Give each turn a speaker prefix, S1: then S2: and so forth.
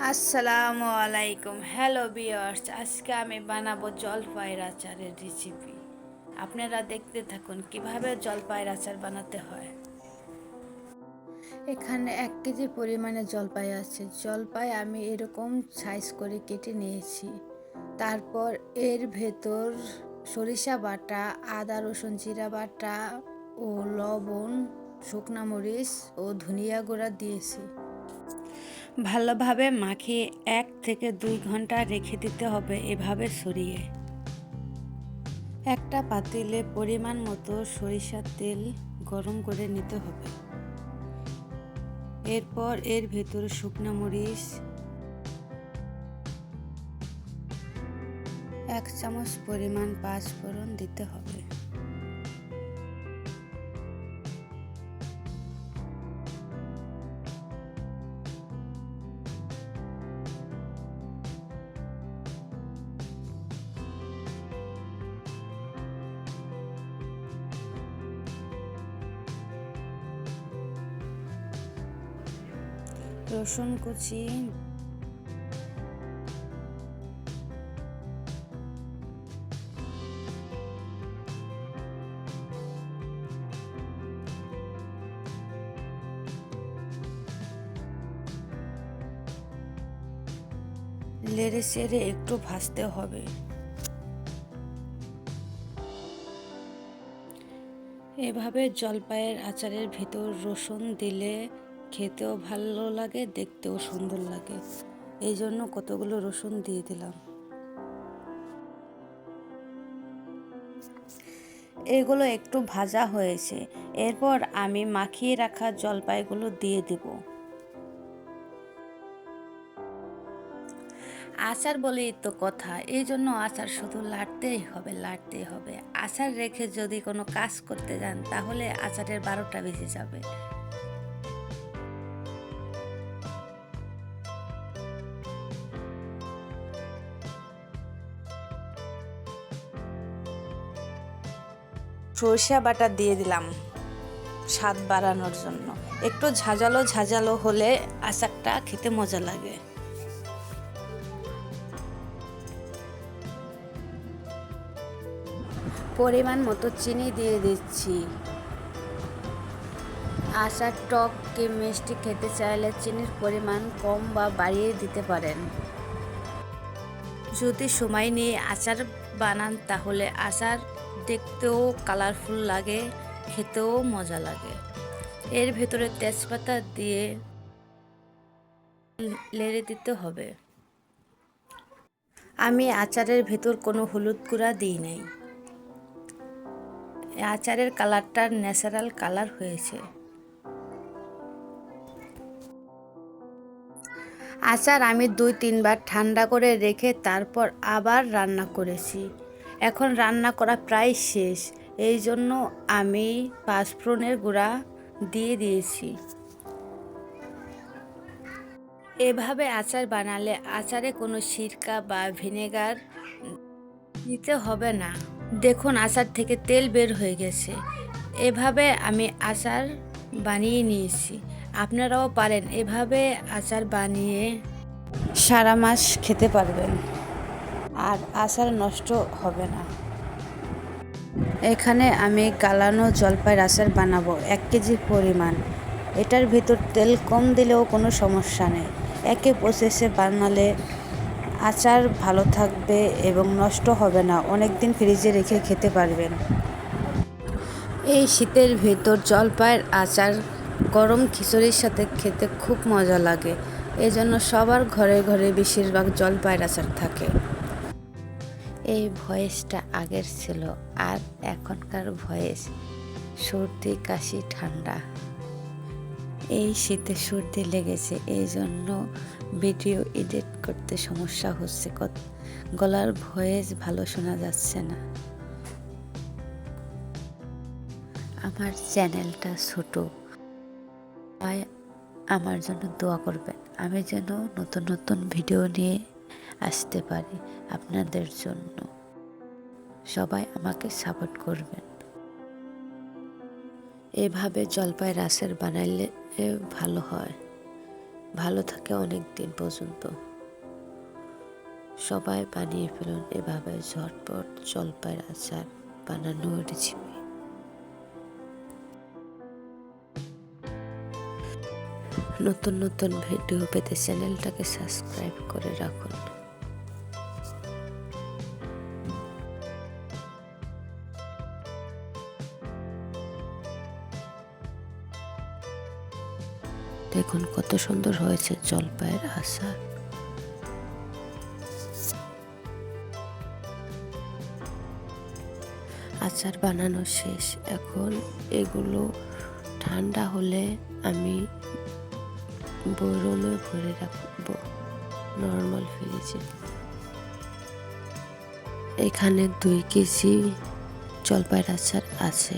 S1: আসসালামু আলাইকুম, hello viewers. আজকে আমি বানাবো জলপাইয়ের আচারের রেসিপি। আপনারা দেখতে থাকুন কিভাবে জলপাইয়ের আচার বানাতে হয়। এখানে 1 কেজি পরিমাণে জলপাই আছে। জলপাই আমি এরকম সাইজ করে কেটে নিয়েছি। তারপর এর ভেতর সরিষা বাটা, আদা রসুন জিরা বাটা ও লবণ, শুকনা মরিচ ও ধনিয়া গুঁড়া দিয়েছি। ভালোভাবে মাখিয়ে 1 থেকে 2 ঘন্টা রেখে দিতে হবে এভাবে সরিয়ে। একটা পাতিলে পরিমাণ মতো সরিষার তেল গরম করে নিতে হবে। এরপর এর ভেতরে শুকনো মরিচ, 1 চামচ পরিমাণ পাঁচফোড়ন দিতে হবে। রসুন কুচি, নেড়ে চেড়ে একটু ভাজতে হবে। এভাবে জলপাইয়ের আচারের ভেতর রসুন দিলে খেতেও ভালো লাগে, দেখতেও সুন্দর লাগে। এই জন্য কতগুলো রসুন দিয়ে দিলাম। এগুলো একটু ভাজা হয়েছে। এরপর আমি মাখিয়ে রাখা জলপাইগুলো দিয়ে দেব। আচার বলেই তো কথা, এই জন্য আচার শুধু লাড়তেই হবে, লাড়তেই হবে। আচার রেখে যদি কোনো কাজ করতে যান তাহলে আচারের 12টা বেজে যাবে। সরষা বাটা দিয়ে দিলাম স্বাদ বাড়ানোর জন্য। একটু ঝাঁঝালো ঝাঁঝালো হলে আচারটা খেতে মজা লাগে। পরিমাণ মতো চিনি দিয়ে দিচ্ছি। আচার টক কি মিষ্টি খেতে চাইলে চিনির পরিমাণ কম বা বাড়িয়ে দিতে পারেন। যদি সময় নিয়ে আচার বানান তাহলে আচার দেখতেও কালারফুল লাগে, খেতেও মজা লাগে। এর ভেতরে তেজপাতা দিয়ে নেড়ে দিতে হবে। আমি আচারের ভেতর কোনো হলুদ গুঁড়া দিই নাই। আচারের কালারটা ন্যাচারাল কালার হয়েছে। আচার আমি 2-3 বার ঠান্ডা করে রেখে তারপর আবার রান্না করেছি। এখন রান্না করা প্রায় শেষ, এই জন্য আমি পাঁচফোড়নের গুঁড়া দিয়ে দিয়েছি। এভাবে আচার বানালে আচারে কোনো সিরকা বা ভিনেগার দিতে হবে না। দেখুন আচার থেকে তেল বের হয়ে গেছে। এভাবে আমি আচার বানিয়ে নিয়েছি। আপনারাও পারেন এভাবে আচার বানিয়ে সারা মাস খেতে পারবেন, আর আচার নষ্ট হবে না। এখানে আমি গালানো জলপাইয়ের আচার বানাবো 1 কেজি পরিমাণ। এটার ভিতর তেল কম দিলেও কোনো সমস্যা নেই। একই প্রসেসে বানালে আচার ভালো থাকবে এবং নষ্ট হবে না, অনেক দিন ফ্রিজে রেখে খেতে পারবেন। এই শীতের ভেতর জলপাইয়ের আচার গরম খিচুড়ির সাথে খেতে খুব মজা লাগে। এই জন্য সবার ঘরে ঘরে বেশিরভাগ জলপাইয়ের আচার থাকে। এই ভয়েসটা আগের ছিল, আর এখনকার ভয়েস সর্দি কাশি ঠান্ডা। এই শীতে সর্দি লেগেছে, এই জন্য ভিডিও এডিট করতে সমস্যা হচ্ছে, গলার ভয়েস ভালো শোনা যাচ্ছে না। আমার চ্যানেলটা ছোট, তাই আমার জন্য দোয়া করবেন। আমি যেন নতুন নতুন ভিডিও নিয়ে আসতে পারি আপনাদের জন্য। সবাই আমাকে সাপোর্ট করবেন। এভাবে জলপাইয়ের আচার বানাইলে ভালো হয়।
S2: ভালো থাকে অনেক দিন পর্যন্ত। সবাই বানিয়ে ফেলুন এভাবে ঝটপট জলপাইয়ের আচার বানানোর রেসিপি। নতুন নতুন ভিডিও পেতে চ্যানেলটাকে সাবস্ক্রাইব করে রাখুন। দেখুন কত সুন্দর হয়েছে জলপাইয়ের আচার। আচার বানানো শেষ। এখন এগুলো ঠান্ডা হলে আমি বয়মে ভরে রাখবো, নর্মাল ফ্রিজে। এখানে 2 কেজি জলপাইয়ের আচার আছে।